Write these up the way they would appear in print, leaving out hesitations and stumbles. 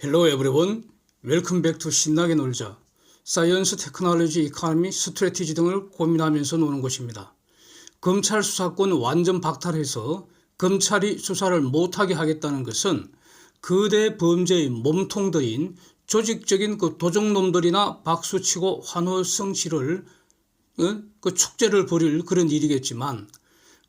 Hello everyone. Welcome back to 신나게 놀자. 사이언스, 테크놀로지, 이코노미, 스트래티지 등을 고민하면서 노는 곳입니다. 검찰 수사권 완전 박탈해서 검찰이 수사를 못하게 하겠다는 것은 거대 범죄의 몸통들인 조직적인 그 도적놈들이나 박수치고 환호성치를 축제를 벌일 그런 일이겠지만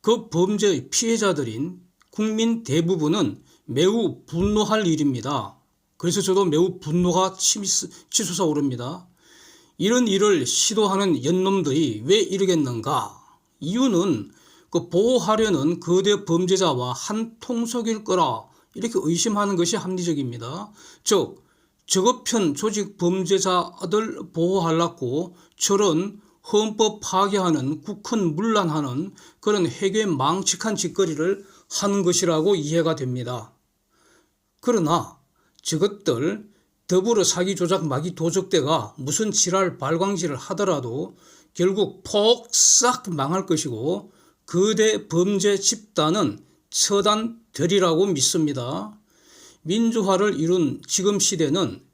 그 범죄의 피해자들인 국민 대부분은 매우 분노할 일입니다. 그래서 저도 매우 분노가 치솟아 오릅니다. 이런 일을 시도하는 연놈들이 왜 이러겠는가? 이유는 그 보호하려는 거대 범죄자와 한 통속일 거라 이렇게 의심하는 것이 합리적입니다. 즉 저급형 조직 범죄자들 보호하려고 저런 헌법 파괴하는 국헌 문란하는 그런 회계망측한 짓거리를 하는 것이라고 이해가 됩니다. 그러나 저것들 더불어 사기 조작 마기 도적대가 무슨 지랄 발광질을 하더라도 결국 폭삭 망할 것이고 거대 범죄 집단은 처단되리라고 믿습니다. 민주화를 이룬 지금 시대는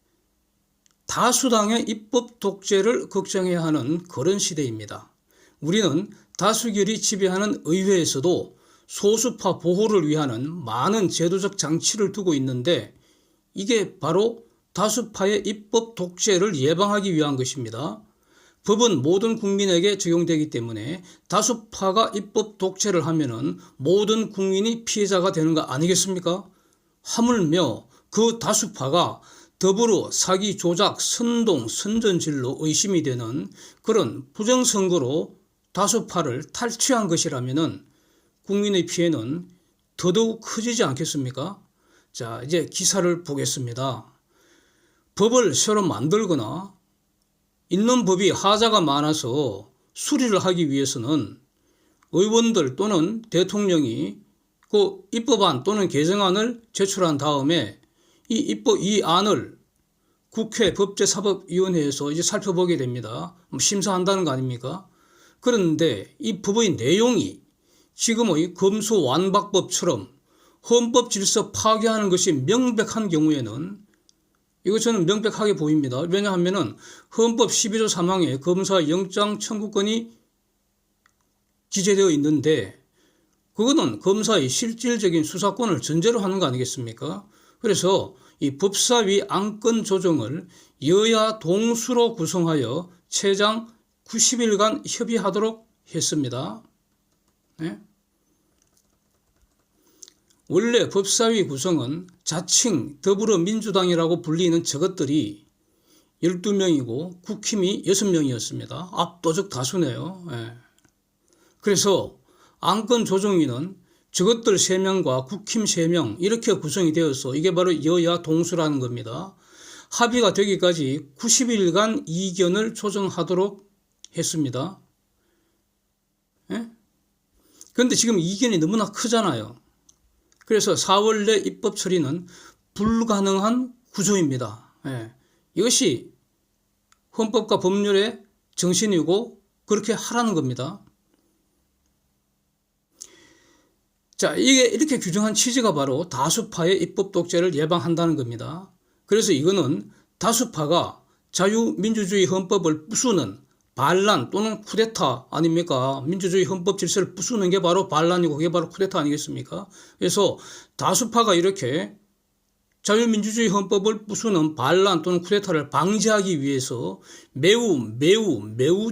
다수당의 입법 독재를 걱정해야 하는 그런 시대입니다. 우리는 다수결이 지배하는 의회에서도 소수파 보호를 위한 많은 제도적 장치를 두고 있는데 이게 바로 다수파의 입법 독재를 예방하기 위한 것입니다. 법은 모든 국민에게 적용되기 때문에 다수파가 입법 독재를 하면은 모든 국민이 피해자가 되는 거 아니겠습니까? 하물며 그 다수파가 더불어 사기, 조작, 선동, 선전질로 의심이 되는 그런 부정선거로 다수파를 탈취한 것이라면은 국민의 피해는 더더욱 커지지 않겠습니까? 자, 이제 기사를 보겠습니다. 법을 새로 만들거나 있는 법이 하자가 많아서 수리를 하기 위해서는 의원들 또는 대통령이 그 입법안 또는 개정안을 제출한 다음에 이 안을 국회 법제사법위원회에서 이제 살펴보게 됩니다. 심사한다는 거 아닙니까? 그런데 이 법의 내용이 지금의 검수완박법처럼 헌법 질서 파괴하는 것이 명백한 경우에는 이거 저는 명백하게 보입니다. 왜냐하면 헌법 12조 3항에 검사 영장 청구권이 기재되어 있는데 그거는 검사의 실질적인 수사권을 전제로 하는 거 아니겠습니까? 그래서 이 법사위 안건 조정을 여야 동수로 구성하여 최장 90일간 협의하도록 했습니다. 네? 원래 법사위 구성은 자칭 더불어민주당이라고 불리는 저것들이 12명이고 국힘이 6명이었습니다. 압도적 다수네요. 예. 그래서 안건조정위는 저것들 3명과 국힘 3명 이렇게 구성이 되어서 이게 바로 여야 동수라는 겁니다. 합의가 되기까지 90일간 이견을 조정하도록 했습니다. 예? 그런데 지금 이견이 너무나 크잖아요. 그래서 4월 내 입법 처리는 불가능한 구조입니다. 예. 이것이 헌법과 법률의 정신이고 그렇게 하라는 겁니다. 자, 이게 이렇게 규정한 취지가 바로 다수파의 입법 독재를 예방한다는 겁니다. 그래서 이거는 다수파가 자유민주주의 헌법을 부수는 반란 또는 쿠데타 아닙니까? 민주주의 헌법 질서를 부수는 게 바로 반란이고 그게 바로 쿠데타 아니겠습니까? 그래서 다수파가 이렇게 자유민주주의 헌법을 부수는 반란 또는 쿠데타를 방지하기 위해서 매우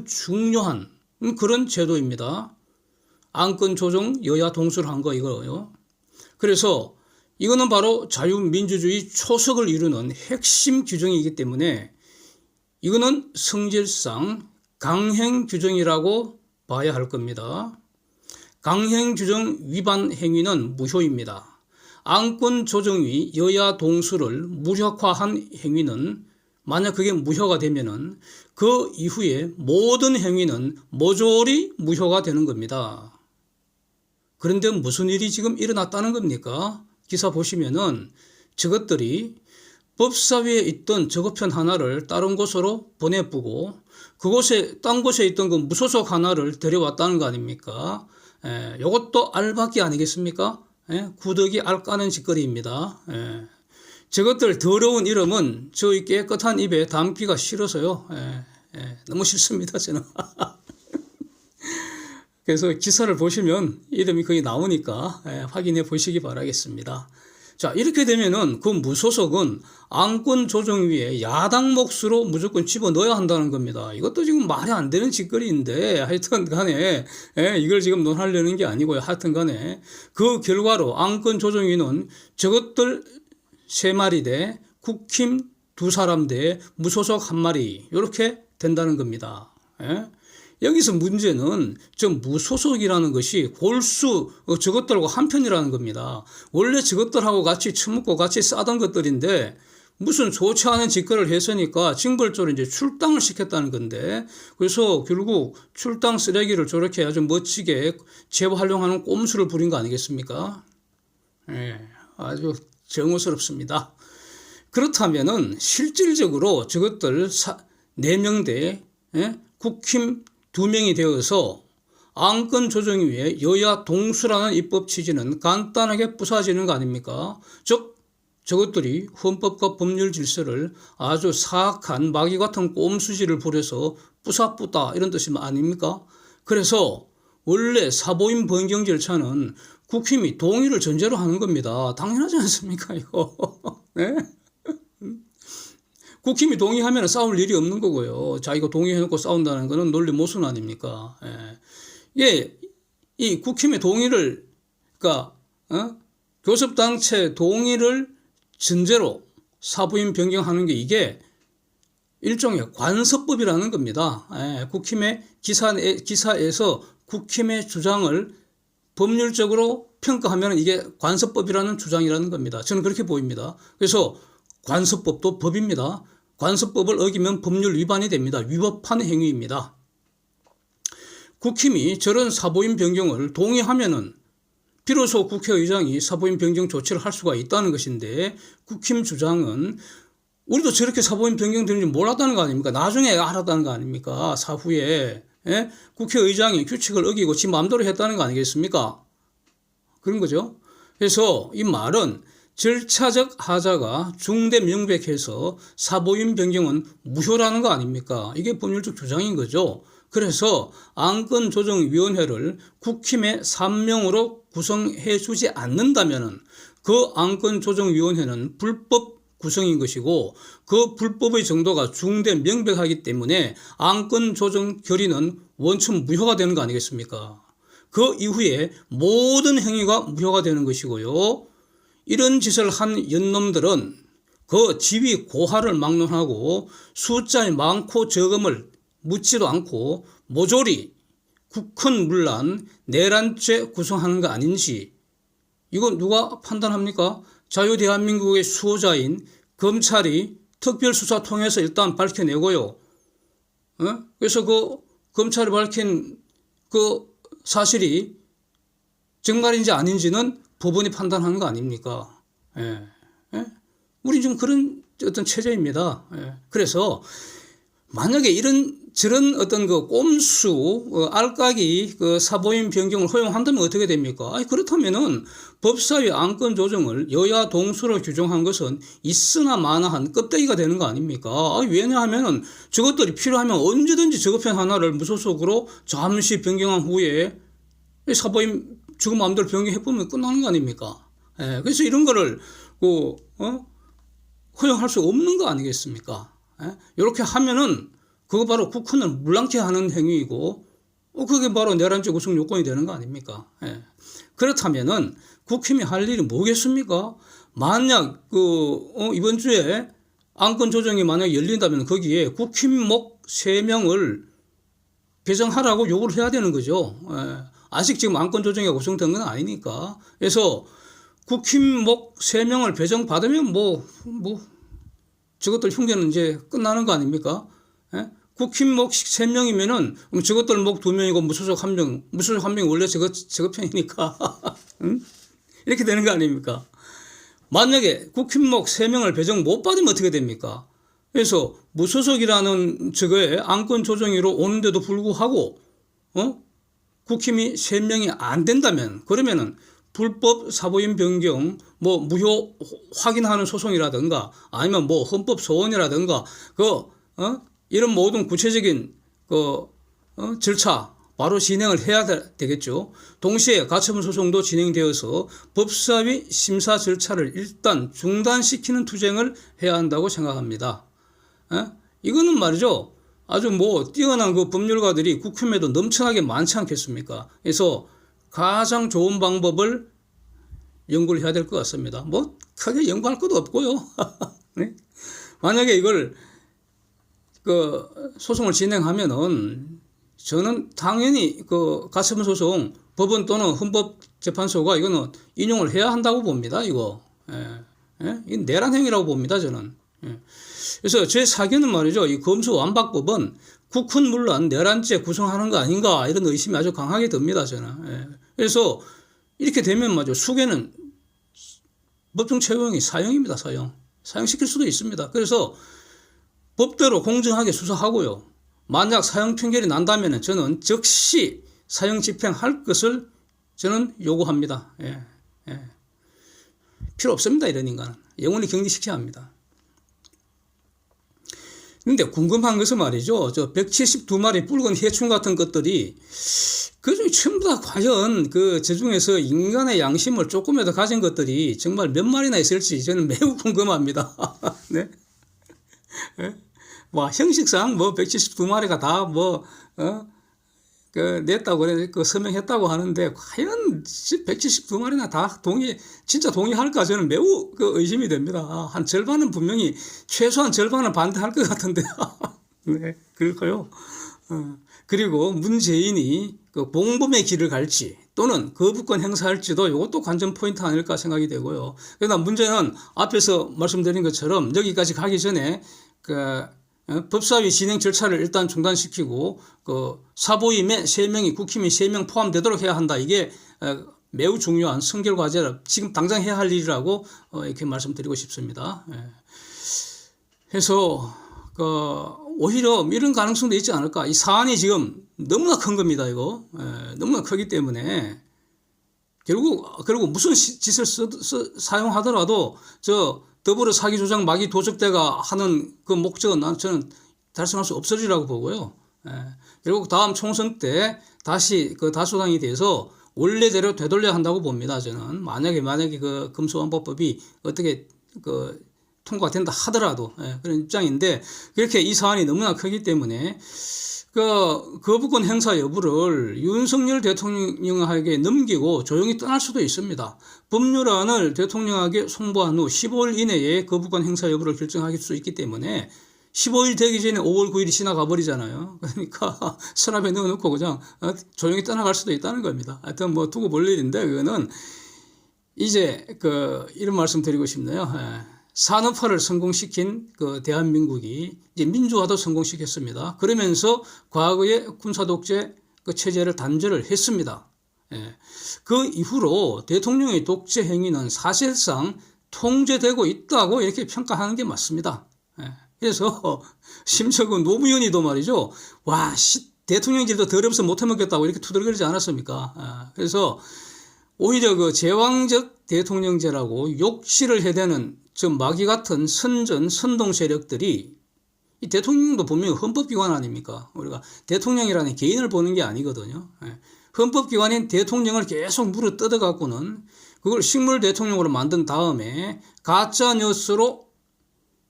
중요한 그런 제도입니다. 안건 조정 여야 동수를 한 거 이거요. 그래서 이거는 바로 자유민주주의 초석을 이루는 핵심 규정이기 때문에 이거는 성질상 강행 규정이라고 봐야 할 겁니다. 강행 규정 위반 행위는 무효입니다. 안건 조정위 여야 동수를 무력화한 행위는 만약 그게 무효가 되면은 그 이후에 모든 행위는 모조리 무효가 되는 겁니다. 그런데 무슨 일이 지금 일어났다는 겁니까? 기사 보시면은 저것들이 법사위에 있던 저거편 하나를 다른 곳으로 보내쁘고 딴 곳에 있던 그 무소속 하나를 데려왔다는 거 아닙니까? 이것도 알박기 아니겠습니까? 구더기 알 까는 짓거리입니다. 저것들 더러운 이름은 저희 깨끗한 입에 담기가 싫어서요. 너무 싫습니다, 저는. 그래서 기사를 보시면 이름이 거의 나오니까 확인해 보시기 바라겠습니다. 자, 이렇게 되면은 그 무소속은 안건 조정위에 야당 몫으로 무조건 집어넣어야 한다는 겁니다. 이것도 지금 말이 안 되는 짓거리인데 하여튼 간에 이걸 지금 논하려는 게 아니고요. 하여튼 간에 그 결과로 안건 조정위는 저것들 3마리 대 국힘 2사람 대 무소속 1마리 이렇게 된다는 겁니다. 여기서 문제는 저 무소속이라는 것이 골수 저것들하고 한편이라는 겁니다. 원래 저것들하고 같이 처먹고 같이 싸던 것들인데 무슨 좋지 않은 짓거리를 했으니까 징벌적으로 이제 출당을 시켰다는 건데, 그래서 결국 출당 쓰레기를 저렇게 아주 멋지게 재활용하는 꼼수를 부린 거 아니겠습니까? 아주 정의스럽습니다. 그렇다면은 실질적으로 저것들 4명대 국힘 2명이 되어서 안건 조정위에 여야 동수라는 입법 취지는 간단하게 부서지는 거 아닙니까? 즉 저것들이 헌법과 법률 질서를 아주 사악한 마귀 같은 꼼수질을 부려서 부사뿌다 이런 뜻이 아닙니까? 그래서 원래 사보임 변경 절차는 국힘이 동의를 전제로 하는 겁니다. 당연하지 않습니까 이거? 네? 국힘이 동의하면 싸울 일이 없는 거고요. 자기가 동의해놓고 싸운다는 것은 논리 모순 아닙니까? 이 국힘의 동의를, 그러니까 교섭단체 동의를 전제로 사부임 변경하는 게 이게 일종의 관습법이라는 겁니다. 국힘의 기사에서 국힘의 주장을 법률적으로 평가하면 이게 관습법이라는 주장이라는 겁니다. 저는 그렇게 보입니다. 그래서 관습법도 법입니다. 관습법을 어기면 법률 위반이 됩니다. 위법한 행위입니다. 국힘이 저런 사보임 변경을 동의하면은 비로소 국회의장이 사보임 변경 조치를 할 수가 있다는 것인데, 국힘 주장은 우리도 저렇게 사보임 변경되는지 몰랐다는 거 아닙니까? 나중에 알았다는 거 아닙니까? 사후에 국회의장이 규칙을 어기고 지 마음대로 했다는 거 아니겠습니까? 그런 거죠. 그래서 이 말은 절차적 하자가 중대 명백해서 사보임 변경은 무효라는 거 아닙니까? 이게 법률적 주장인 거죠. 그래서 안건조정위원회를 국힘의 3명으로 구성해 주지 않는다면 그 안건조정위원회는 불법 구성인 것이고, 그 불법의 정도가 중대 명백하기 때문에 안건조정 결의는 원천 무효가 되는 거 아니겠습니까? 그 이후에 모든 행위가 무효가 되는 것이고요. 이런 짓을 한 연놈들은 그 지위 고하를 막론하고 숫자의 많고 적음을 묻지도 않고 모조리 국헌문란 내란죄 구성하는 거 아닌지, 이거 누가 판단합니까? 자유대한민국의 수호자인 검찰이 특별수사 통해서 일단 밝혀내고요. 그래서 그 검찰이 밝힌 그 사실이 정말인지 아닌지는 법원이 판단하는 거 아닙니까? 우리 지금 그런 어떤 체제입니다. 그래서 만약에 저런 어떤 그 꼼수, 알까기 그 사보임 변경을 허용한다면 어떻게 됩니까? 그렇다면은 법사위 안건 조정을 여야 동수로 규정한 것은 있으나 마나한 껍데기가 되는 거 아닙니까? 왜냐하면은 저것들이 필요하면 언제든지 저것편 하나를 무소속으로 잠시 변경한 후에 사보임 지금 마음대로 변경해보면 끝나는 거 아닙니까? 그래서 이런 거를 허용할 수 없는 거 아니겠습니까? 이렇게 하면은 그거 바로 국헌을 물랑케 하는 행위이고, 그게 바로 내란죄 구성 요건이 되는 거 아닙니까? 그렇다면은 국힘이 할 일이 뭐겠습니까? 만약 이번 주에 안건 조정이 만약 열린다면 거기에 국힘목 3명을 배정하라고 요구를 해야 되는 거죠. 아직 지금 안건 조정이 구성된 건 아니니까. 그래서 국힘목 3명을 배정받으면 저것들 흉계는 이제 끝나는 거 아닙니까? 국힘목 3명이면은 저것들 목 2명이고 무소속 1명, 무소속 1명이 원래 저거 편이니까 이렇게 되는 거 아닙니까? 만약에 국힘목 3명을 배정 못 받으면 어떻게 됩니까? 그래서 무소속이라는 저거에 안건 조정위로 오는데도 불구하고 국힘이 3명이 안 된다면, 그러면은 불법 사보임 변경, 뭐 무효 확인하는 소송이라든가 아니면 뭐 헌법 소원이라든가 이런 모든 구체적인 절차 바로 진행을 해야 되겠죠. 동시에 가처분 소송도 진행되어서 법사위 심사 절차를 일단 중단시키는 투쟁을 해야 한다고 생각합니다. 이거는 말이죠. 아주 뭐 뛰어난 그 법률가들이 국힘에도 넘쳐나게 많지 않겠습니까? 그래서 가장 좋은 방법을 연구를 해야 될 것 같습니다. 뭐 크게 연구할 것도 없고요. 네? 만약에 이걸 소송을 진행하면은 저는 당연히 가처분 소송 법원 또는 헌법재판소가 이거는 인용을 해야 한다고 봅니다. 이거 이건 내란 행위라고 봅니다. 저는. 그래서 제 사견은 말이죠. 이 검수완박법은 국헌문란 내란죄 구성하는 거 아닌가 이런 의심이 아주 강하게 듭니다. 저는. 그래서 이렇게 되면 말이죠. 수개는 법정 채용이 사형입니다. 사형시킬 수도 있습니다. 그래서 법대로 공정하게 수사하고요. 만약 사형 판결이 난다면 저는 즉시 사형 집행할 것을 저는 요구합니다. 필요 없습니다. 이런 인간은. 영원히 격리시켜야 합니다. 근데 궁금한 것은 말이죠. 저 172마리 붉은 해충 같은 것들이 그중에 전부 다 과연 저 중에서 인간의 양심을 조금이라도 가진 것들이 정말 몇 마리나 있을지 저는 매우 궁금합니다. 네. 형식상 172마리가 다 냈다고 그래, 서명했다고 하는데, 과연 172마리나 다 진짜 동의할까? 저는 매우 의심이 됩니다. 한 절반은 분명히, 최소한 절반은 반대할 것 같은데. 네, 그럴까요? 그리고 문재인이 공범의 길을 갈지, 또는 거부권 행사할지도 이것도 관전 포인트 아닐까 생각이 되고요. 그러나 문제는 앞에서 말씀드린 것처럼 여기까지 가기 전에, 법사위 진행 절차를 일단 중단시키고 사보임에 3명이 국힘이 3명 포함되도록 해야 한다. 이게 매우 중요한 선결 과제라 지금 당장 해야 할 일이라고 이렇게 말씀드리고 싶습니다. 그래서 오히려 이런 가능성도 있지 않을까. 이 사안이 지금 너무나 큰 겁니다. 이거 너무나 크기 때문에 결국 무슨 짓을 사용하더라도 더불어 사기 조작 마기 도적대가 하는 그 목적은 저는 달성할 수 없으리라고 보고요. 결국 다음 총선 때 다시 다수당이 돼서 원래대로 되돌려야 한다고 봅니다. 저는 만약에 검수완박법이 어떻게 통과된다 하더라도 그런 입장인데 그렇게 이 사안이 너무나 크기 때문에 거부권 행사 여부를 윤석열 대통령에게 넘기고 조용히 떠날 수도 있습니다. 법률안을 대통령에게 송부한 후 15일 이내에 거부권 행사 여부를 결정할 수 있기 때문에 15일 되기 전에 5월 9일이 지나가 버리잖아요. 그러니까 서랍에 넣어놓고 그냥 조용히 떠나갈 수도 있다는 겁니다. 하여튼 두고 볼 일인데 그거는 이제 이런 말씀 드리고 싶네요. 산업화를 성공시킨 대한민국이 이제 민주화도 성공시켰습니다. 그러면서 과거의 군사독재 체제를 단절을 했습니다. 그 이후로 대통령의 독재 행위는 사실상 통제되고 있다고 이렇게 평가하는 게 맞습니다. 그래서 심지어 노무현이도 말이죠. 대통령길도 더럽어서 못해먹겠다고 이렇게 투덜거리지 않았습니까? 그래서 오히려 제왕적 대통령제라고 욕실을 해대는 마귀 같은 선동 세력들이 이 대통령도 분명히 헌법기관 아닙니까? 우리가 대통령이라는 개인을 보는 게 아니거든요. 헌법기관인 대통령을 계속 물어 뜯어갖고는 그걸 식물 대통령으로 만든 다음에 가짜 뉴스로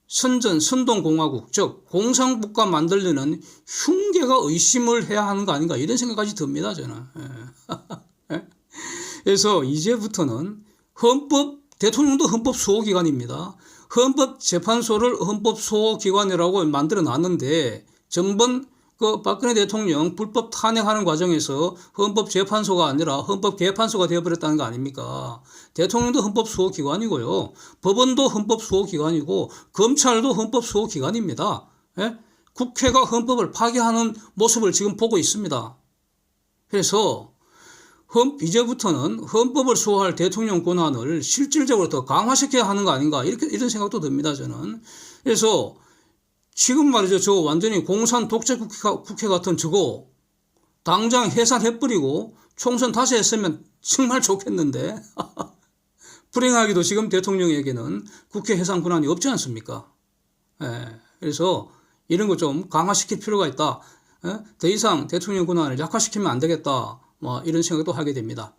선동공화국, 즉 공산국가 만들려는 흉계가 의심을 해야 하는 거 아닌가 이런 생각까지 듭니다. 저는. 그래서 이제부터는 대통령도 헌법 수호기관입니다. 헌법재판소를 헌법 수호기관이라고 만들어 놨는데 전번 박근혜 대통령 불법 탄핵하는 과정에서 헌법재판소가 아니라 헌법개판소가 되어버렸다는 거 아닙니까? 대통령도 헌법수호기관이고요. 법원도 헌법수호기관이고 검찰도 헌법수호기관입니다. 국회가 헌법을 파괴하는 모습을 지금 보고 있습니다. 그래서 이제부터는 헌법을 수호할 대통령 권한을 실질적으로 더 강화시켜야 하는 거 아닌가 이런 생각도 듭니다. 저는. 그래서 지금 말이죠. 저 완전히 공산 독재 국회 같은 저거 당장 해산해버리고 총선 다시 했으면 정말 좋겠는데. 불행하게도 지금 대통령에게는 국회 해상 권한이 없지 않습니까? 그래서 이런 거 좀 강화시킬 필요가 있다. 더 이상 대통령 권한을 약화시키면 안 되겠다. 뭐 이런 생각도 하게 됩니다.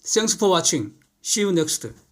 Thanks for watching. See you next.